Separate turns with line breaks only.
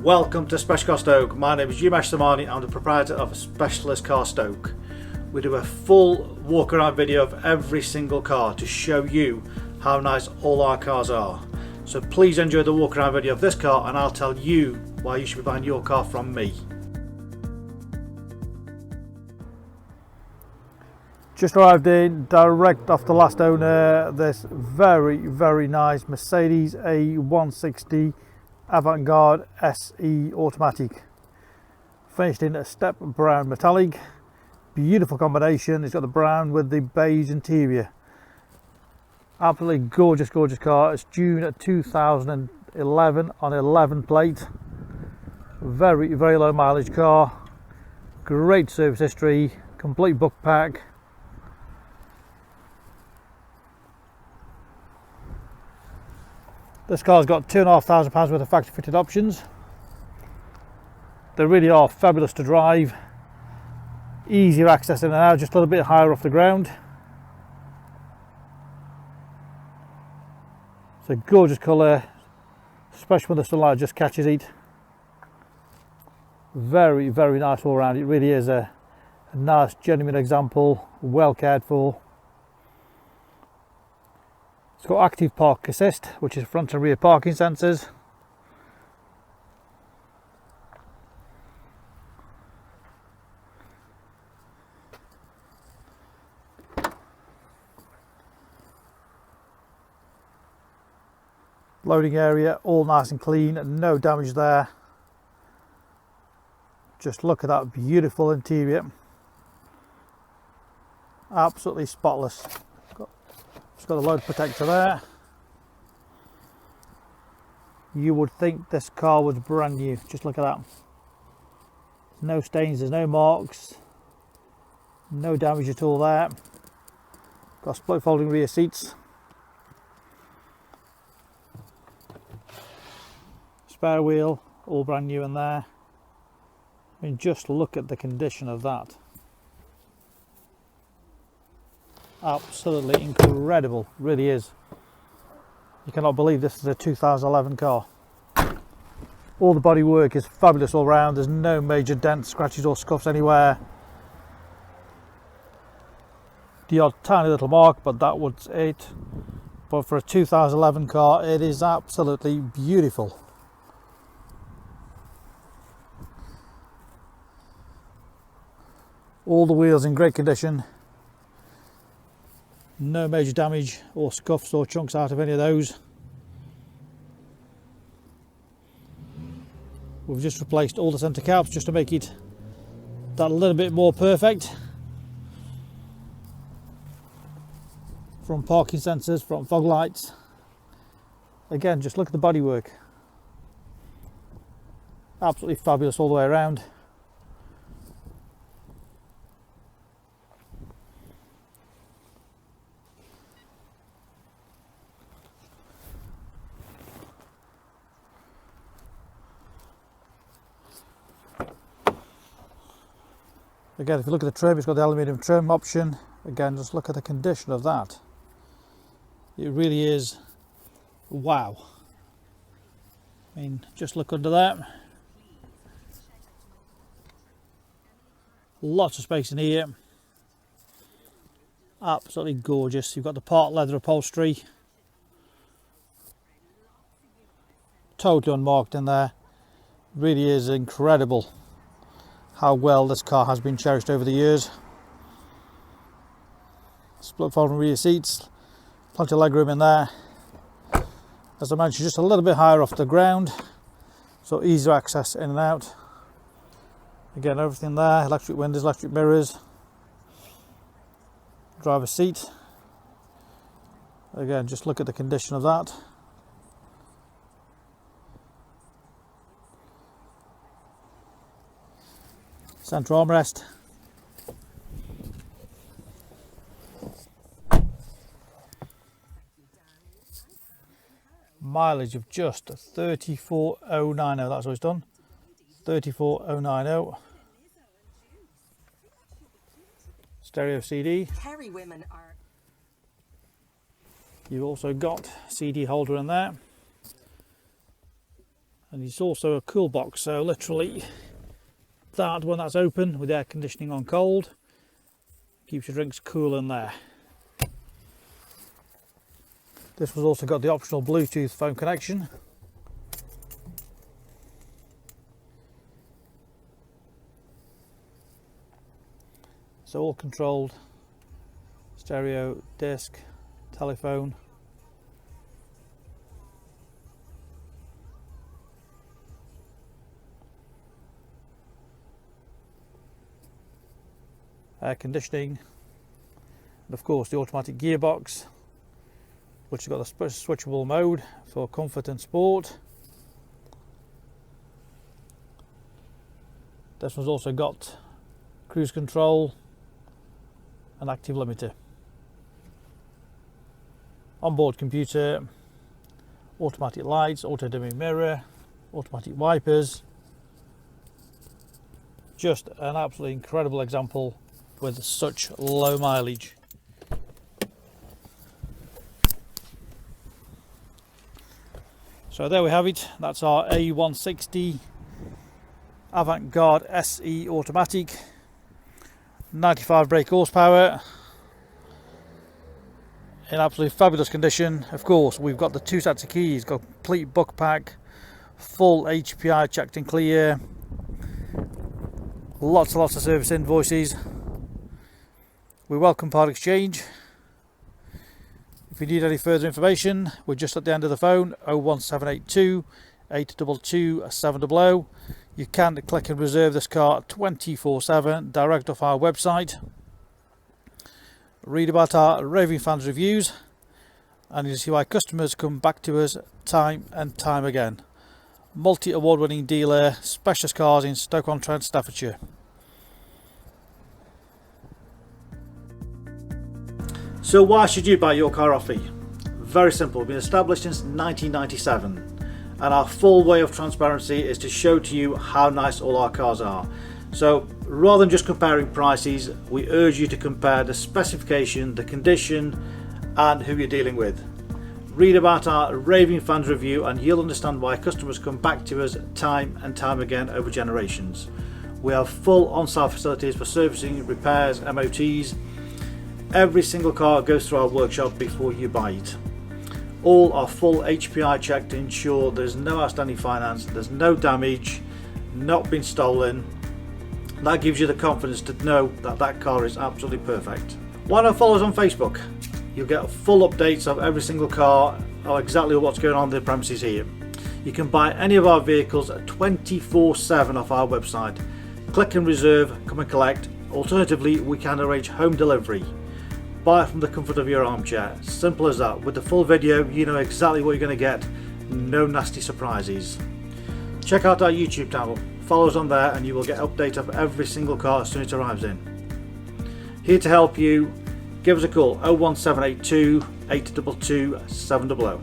Welcome to Special Car Stoke. My name is Umesh Samani. I'm the proprietor of Specialist Car Stoke. We do a full walk around video of every single car to show you how nice all our cars are. So please enjoy the walk around video of this car and I'll tell you why you should be buying your car from me. Just arrived in direct off the last owner, this very nice Mercedes A160 Avantgarde SE automatic, finished in a step brown metallic. Beautiful combination. It's got the brown with the beige interior. Absolutely gorgeous car. It's June 2011 on 11 plate. Very low mileage car. Great service history. Complete book pack. This car's got £2,500 worth of factory fitted options. They really are fabulous to drive. Easier access in and out, just a little bit higher off the ground. It's a gorgeous colour, especially when the sunlight just catches it. Very nice all round. It really is a nice, genuine example, well cared for. It's got active park assist, which is front and rear parking sensors. Loading area, all nice and clean, no damage there. Just look at that beautiful interior. Absolutely spotless. It's got a load protector there. You would think this car was brand new. Just look at that. No stains, there's no marks. No damage at all there. Got split folding rear seats. Spare wheel, all brand new in there. I mean, just look at the condition of that. Absolutely incredible, really is. You cannot believe this is a 2011 car. All the bodywork is fabulous all round. There's no major dents, scratches or scuffs anywhere. The odd tiny little mark, but that was it. But for a 2011 car, it is absolutely beautiful. All the wheels in great condition. No major damage or scuffs or chunks out of any of those. We've just replaced all the centre caps just to make it that little bit more perfect. Front parking sensors, front fog lights. Again, just look at the bodywork. Absolutely fabulous all the way around. Again, if you look at the trim, it's got the aluminium trim option. Again, just look at the condition of that. It really is wow. I mean, just look under that. Lots of space in here. Absolutely gorgeous. You've got the part leather upholstery. Totally unmarked in there. Really is incredible how well this car has been cherished over the years. Split folding rear seats, plenty of legroom in there. As I mentioned, just a little bit higher off the ground, so easier access in and out. Again, everything there, electric windows, electric mirrors, driver's seat. Again, just look at the condition of that. Centre armrest. Mileage of just 34,090, that's what it's done. 34,090. Stereo CD. You've also got CD holder in there. And it's also a cool box, so literally that when that's open with air conditioning on cold, keeps your drinks cool in there. This one's also got the optional Bluetooth phone connection. So all controlled, stereo, disc, telephone. Air conditioning, and of course the automatic gearbox, which has got the switchable mode for comfort and sport. This one's also got cruise control and active limiter. Onboard computer, automatic lights, auto dimming mirror, automatic wipers. Just an absolutely incredible example with such low mileage. So there we have it. That's our A160 Avantgarde SE automatic, 95 brake horsepower, in absolutely fabulous condition. Of course, we've got the 2 sets of keys, got complete book pack, full HPI checked and clear, lots and lots of service invoices. We welcome part exchange. If you need any further information, we're just at the end of the phone, 01782 822 700. You can click and reserve this car 24/7 direct off our website. Read about our raving fans reviews, and you'll see why customers come back to us time and time again. Multi-award winning dealer, specialist cars in Stoke-on-Trent, Staffordshire. So why should you buy your car off me? Very simple. We've been established since 1997, and our full way of transparency is to show to you how nice all our cars are. So rather than just comparing prices, we urge you to compare the specification, the condition, and who you're dealing with. Read about our raving fans review and you'll understand why customers come back to us time and time again over generations. We have full on-site facilities for servicing, repairs, MOTs. Every single car goes through our workshop before you buy it. All are full HPI checked to ensure there's no outstanding finance, there's no damage, not been stolen. That gives you the confidence to know that that car is absolutely perfect. Why not follow us on Facebook? You'll get full updates of every single car, or exactly what's going on in the premises here. You can buy any of our vehicles 24/7 off our website. Click and reserve, come and collect. Alternatively, we can arrange home delivery. Buy it from the comfort of your armchair. Simple as that. With the full video, you know exactly what you're going to get. No nasty surprises. Check out our YouTube channel. Follow us on there and you will get updates of every single car as soon as it arrives in. Here to help you. Give us a call, 01782 822 700.